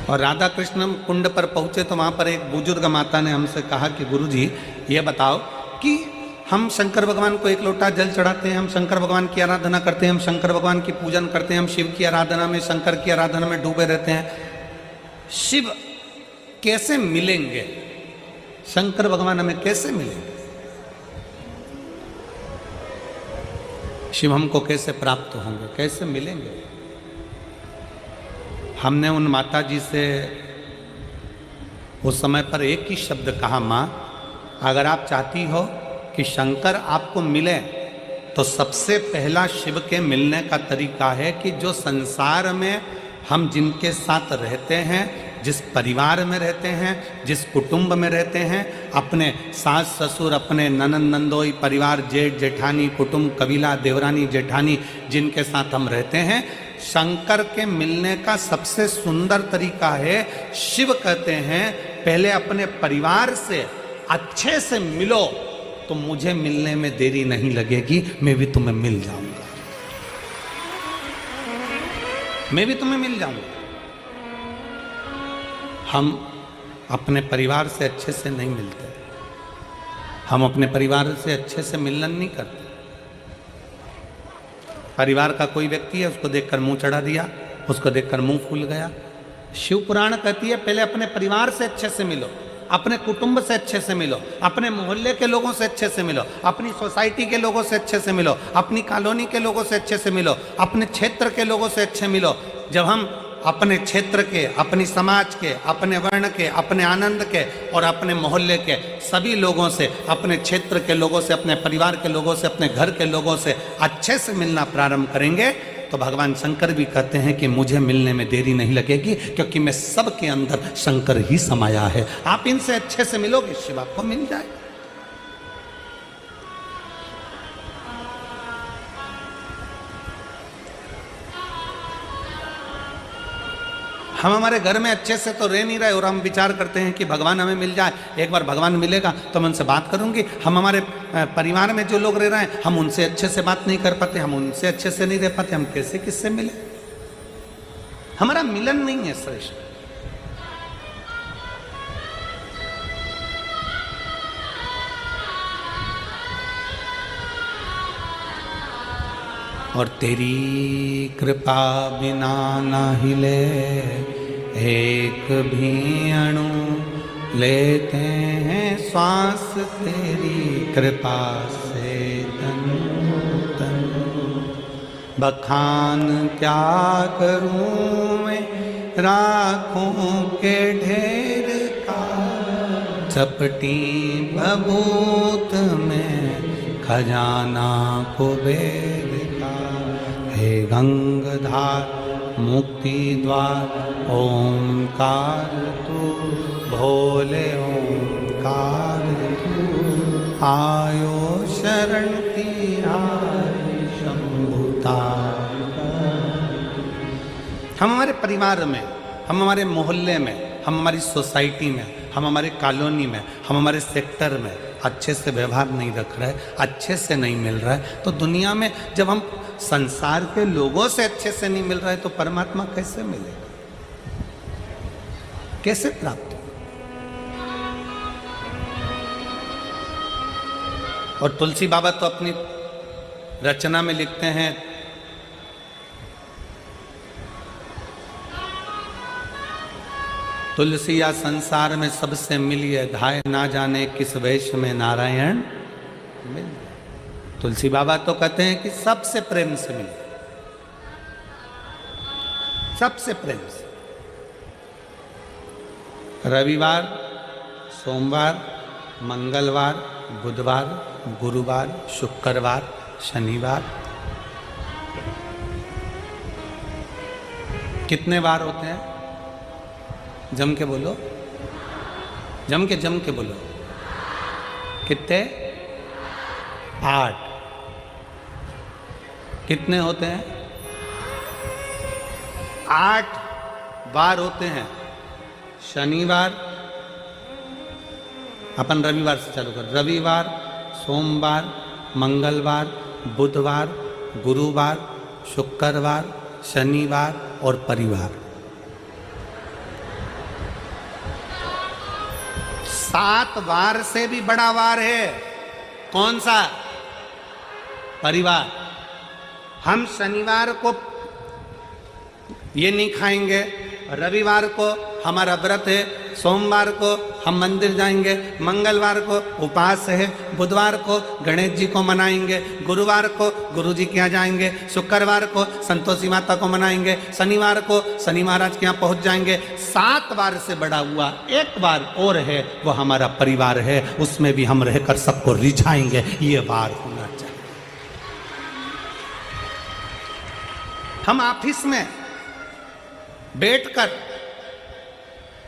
और राधा कृष्ण कुंड पर पहुंचे तो वहां पर एक बुजुर्ग माता ने हमसे कहा कि गुरुजी ये बताओ कि हम शंकर भगवान को एक लोटा जल चढ़ाते हैं, हम शंकर भगवान की आराधना करते हैं, हम शंकर भगवान की पूजन करते हैं, हम शिव की आराधना में, शंकर की आराधना में डूबे रहते हैं, शिव कैसे मिलेंगे? शंकर भगवान हमें कैसे मिलेंगे? शिव हमको कैसे प्राप्त होंगे, कैसे मिलेंगे? हमने उन माता जी से उस समय पर एक ही शब्द कहा, माँ अगर आप चाहती हो कि शंकर आपको मिले तो सबसे पहला शिव के मिलने का तरीका है कि जो संसार में हम जिनके साथ रहते हैं, जिस परिवार में रहते हैं, जिस कुटुंब में रहते हैं, अपने सास ससुर, अपने ननंद नंदोई, परिवार, जेठ जेठानी, कुटुंब, कबीला, देवरानी जेठानी, जिनके साथ हम रहते हैं, शंकर के मिलने का सबसे सुंदर तरीका है, शिव कहते हैं पहले अपने परिवार से अच्छे से मिलो तो मुझे मिलने में देरी नहीं लगेगी, मैं भी तुम्हें मिल जाऊंगा, मैं भी तुम्हें मिल जाऊंगा। हम अपने परिवार से अच्छे से नहीं मिलते, हम अपने परिवार से अच्छे से मिलन नहीं करते। परिवार का कोई व्यक्ति है, उसको देखकर मुंह चढ़ा दिया, उसको देखकर मुंह फूल गया। शिव पुराण कहती है पहले अपने परिवार से अच्छे से मिलो, अपने कुटुंब से अच्छे से मिलो, अपने मोहल्ले के लोगों से अच्छे से मिलो, अपनी सोसाइटी के लोगों से अच्छे से मिलो, अपनी कॉलोनी के लोगों से अच्छे से मिलो, अपने क्षेत्र के लोगों से अच्छे मिलो। जब हम अपने क्षेत्र के, अपनी समाज के, अपने वर्ण के, अपने आनंद के और अपने मोहल्ले के सभी लोगों से, अपने क्षेत्र के लोगों से, अपने परिवार के लोगों से, अपने घर के लोगों से अच्छे से मिलना प्रारंभ करेंगे तो भगवान शंकर भी कहते हैं कि मुझे मिलने में देरी नहीं लगेगी, क्योंकि मैं सबके अंदर शंकर ही समाया है। आप इनसे अच्छे से मिलोगे, शिव आपको मिल जाए। हम हमारे घर में अच्छे से तो रह नहीं रहे और हम विचार करते हैं कि भगवान हमें मिल जाए, एक बार भगवान मिलेगा तो मैं उनसे बात करूंगी। हम हमारे परिवार में जो लोग रह रहे हैं, हम उनसे अच्छे से बात नहीं कर पाते, हम उनसे अच्छे से नहीं रह पाते, हम कैसे किससे मिले? हमारा मिलन नहीं है श्रेष्ठ। और तेरी कृपा बिना ना हिले एक भी अणु, लेते हैं श्वास तेरी कृपा से तनु तनु। बखान क्या करूं मैं राखों के ढेर का, चपटी बबूत में खजाना कुबेर का। हे गंगधार मुक्ति द्वार ओंकार तू, भोले ओंकार तू। आयो शरण तिहारी शंभुता। हम हमारे परिवार में, हम हमारे मोहल्ले में, हम हमारी सोसाइटी में, हम हमारे कॉलोनी में, हम हमारे सेक्टर में अच्छे से व्यवहार नहीं रख रहे, अच्छे से नहीं मिल रहा है, तो दुनिया में जब हम संसार के लोगों से अच्छे से नहीं मिल रहे तो परमात्मा कैसे मिलेगा, कैसे प्राप्त होगा? और तुलसी बाबा तो अपनी रचना में लिखते हैं, तुलसिया संसार में सबसे मिलिए, धाय ना जाने किस वेश में नारायण मिल। तुलसी बाबा तो कहते हैं कि सबसे प्रेम से मिले, सबसे प्रेम से। रविवार, सोमवार, मंगलवार, बुधवार, गुरुवार, शुक्रवार, शनिवार, कितने बार होते हैं? जम के बोलो, जम के बोलो। कितने? 8। कितने होते हैं? 8 बार होते हैं। शनिवार, अपन रविवार से चालू कर, रविवार, सोमवार, मंगलवार, बुधवार, गुरुवार, शुक्रवार, शनिवार और परिवार। 7 वार से भी बड़ा वार है। कौन सा? परिवार। हम शनिवार को ये नहीं खाएंगे, रविवार को हमारा व्रत है, सोमवार को हम मंदिर जाएंगे, मंगलवार को उपवास है, बुधवार को गणेश जी को मनाएंगे, गुरुवार को गुरु जी के यहाँ जाएंगे, शुक्रवार को संतोषी माता को मनाएंगे, शनिवार को शनि महाराज के यहाँ पहुँच जाएंगे। 7 वार से बड़ा हुआ एक वार और है, वो हमारा परिवार है। उसमें भी हम रहकर सबको रिझाएंगे। ये वार होना चाहिए। हम ऑफिस में बैठकर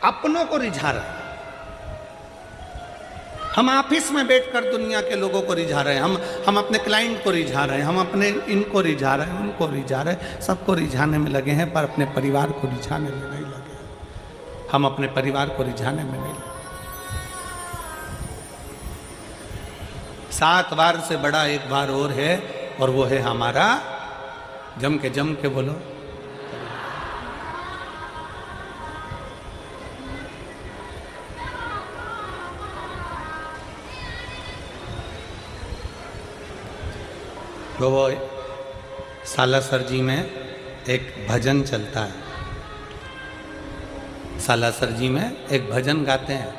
अपनों को रिझा रहे हैं, हम ऑफिस में बैठकर दुनिया के लोगों को रिझा रहे हैं, हम अपने क्लाइंट को रिझा रहे हैं, हम अपने इनकोिझा रहे हैं, उनको रिझा रहे हैं, सबको रिझाने में लगे हैं, पर अपने परिवार को रिझाने में नहीं लगे। हम अपने परिवार को रिझाने में नहीं लगे। 7 वार से बड़ा एक वार और है, और वो है हमारा, जम के बोलो, तो वो सालासर जी में एक भजन चलता है। सालासर जी में एक भजन गाते हैं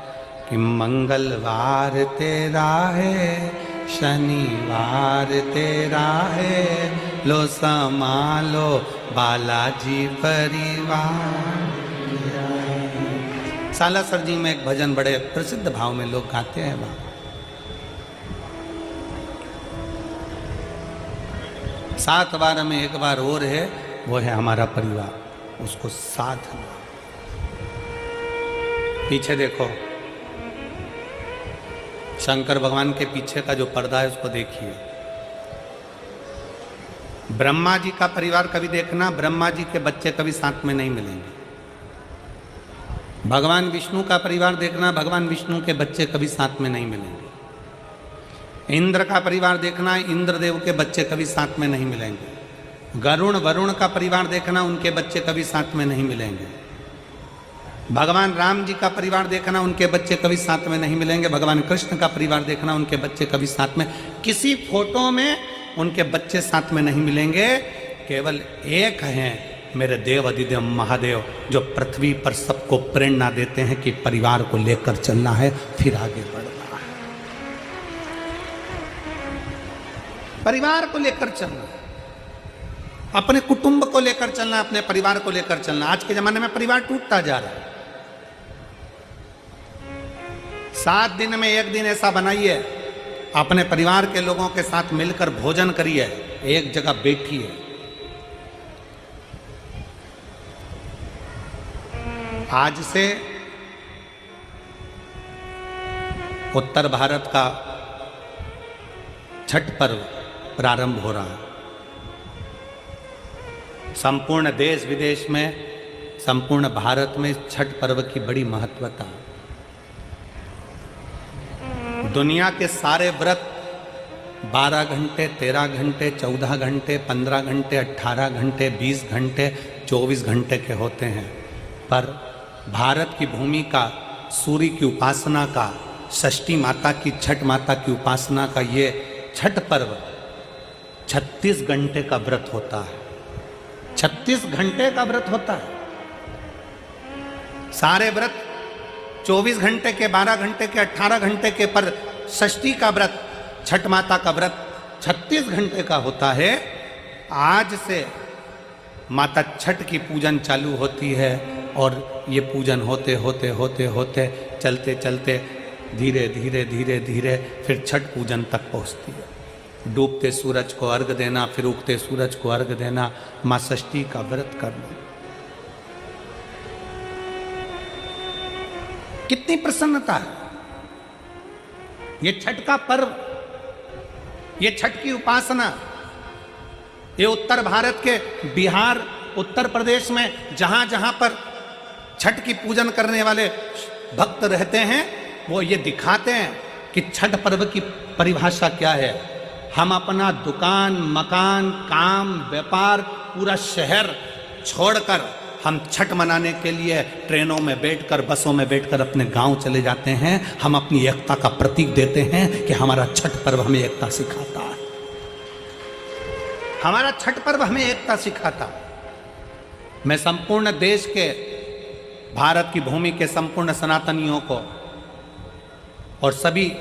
कि मंगलवार तेरा है, शनिवार तेरा है, लो संभालो बालाजी परिवार। सालासर जी में एक भजन बड़े प्रसिद्ध भाव में लोग गाते हैं। वहाँ 7 वार में एक बार और है, वो है हमारा परिवार, उसको साथ लो। पीछे देखो, शंकर भगवान के पीछे का जो पर्दा है उसको देखिए। ब्रह्मा जी का परिवार कभी देखना, ब्रह्मा जी के बच्चे कभी साथ में नहीं मिलेंगे। भगवान विष्णु का परिवार देखना, भगवान विष्णु के बच्चे कभी साथ में नहीं मिलेंगे। इंद्र का परिवार देखना, इंद्रदेव के बच्चे कभी साथ में नहीं मिलेंगे। वरुण का परिवार देखना, उनके बच्चे कभी साथ में नहीं मिलेंगे। भगवान राम जी का परिवार देखना, उनके बच्चे कभी साथ में नहीं मिलेंगे। भगवान कृष्ण का परिवार देखना, उनके बच्चे कभी साथ में, किसी फोटो में उनके बच्चे साथ में नहीं मिलेंगे। केवल एक हैं मेरे देव अधिदेव महादेव, जो पृथ्वी पर सबको प्रेरणा देते हैं कि परिवार को लेकर चलना है, फिर आगे बढ़ना है। परिवार को लेकर चलना, अपने कुटुंब को लेकर चलना, अपने परिवार को लेकर चलना। आज के जमाने में परिवार टूटता जा रहा है। 7 दिन में एक दिन ऐसा बनाइए, अपने परिवार के लोगों के साथ मिलकर भोजन करिए, एक जगह बैठिए। आज से उत्तर भारत का छठ पर्व प्रारंभ हो रहा है। संपूर्ण देश विदेश में, संपूर्ण भारत में छठ पर्व की बड़ी महत्वता है। दुनिया के सारे व्रत 12 घंटे, 13 घंटे, 14 घंटे, 15 घंटे, 18 घंटे, 20 घंटे, 24 घंटे के होते हैं, पर भारत की भूमि का, सूर्य की उपासना का, षष्ठी माता की, छठ माता की उपासना का ये छठ पर्व 36 घंटे का व्रत होता है। 36 घंटे का व्रत होता है। सारे व्रत 24 घंटे के, 12 घंटे के, 18 घंटे के, पर षष्ठी का व्रत, छठ माता का व्रत 36 घंटे का होता है। आज से माता छठ की पूजन चालू होती है, और ये पूजन होते होते होते होते चलते चलते धीरे धीरे धीरे धीरे फिर छठ पूजन तक पहुंचती है। डूबते सूरज को अर्घ देना, फिर उगते सूरज को अर्घ देना, माँ षष्ठी का व्रत करना। कितनी प्रसन्नता है। ये छठ का पर्व, ये छठ की उपासना, ये उत्तर भारत के बिहार, उत्तर प्रदेश में जहां जहां पर छठ की पूजन करने वाले भक्त रहते हैं, वो ये दिखाते हैं कि छठ पर्व की परिभाषा क्या है। हम अपना दुकान, मकान, काम, व्यापार, पूरा शहर छोड़कर हम छठ मनाने के लिए ट्रेनों में बैठकर, बसों में बैठकर अपने गांव चले जाते हैं। हम अपनी एकता का प्रतीक देते हैं कि हमारा छठ पर्व हमें एकता सिखाता है। हमारा छठ पर्व हमें एकता सिखाता। मैं संपूर्ण देश के, भारत की भूमि के संपूर्ण सनातनियों को और सभी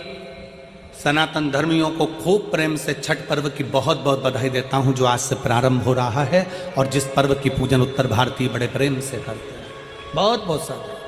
सनातन धर्मियों को खूब प्रेम से छठ पर्व की बहुत बहुत बधाई देता हूं, जो आज से प्रारंभ हो रहा है और जिस पर्व की पूजन उत्तर भारतीय बड़े प्रेम से करते हैं। बहुत बहुत सारे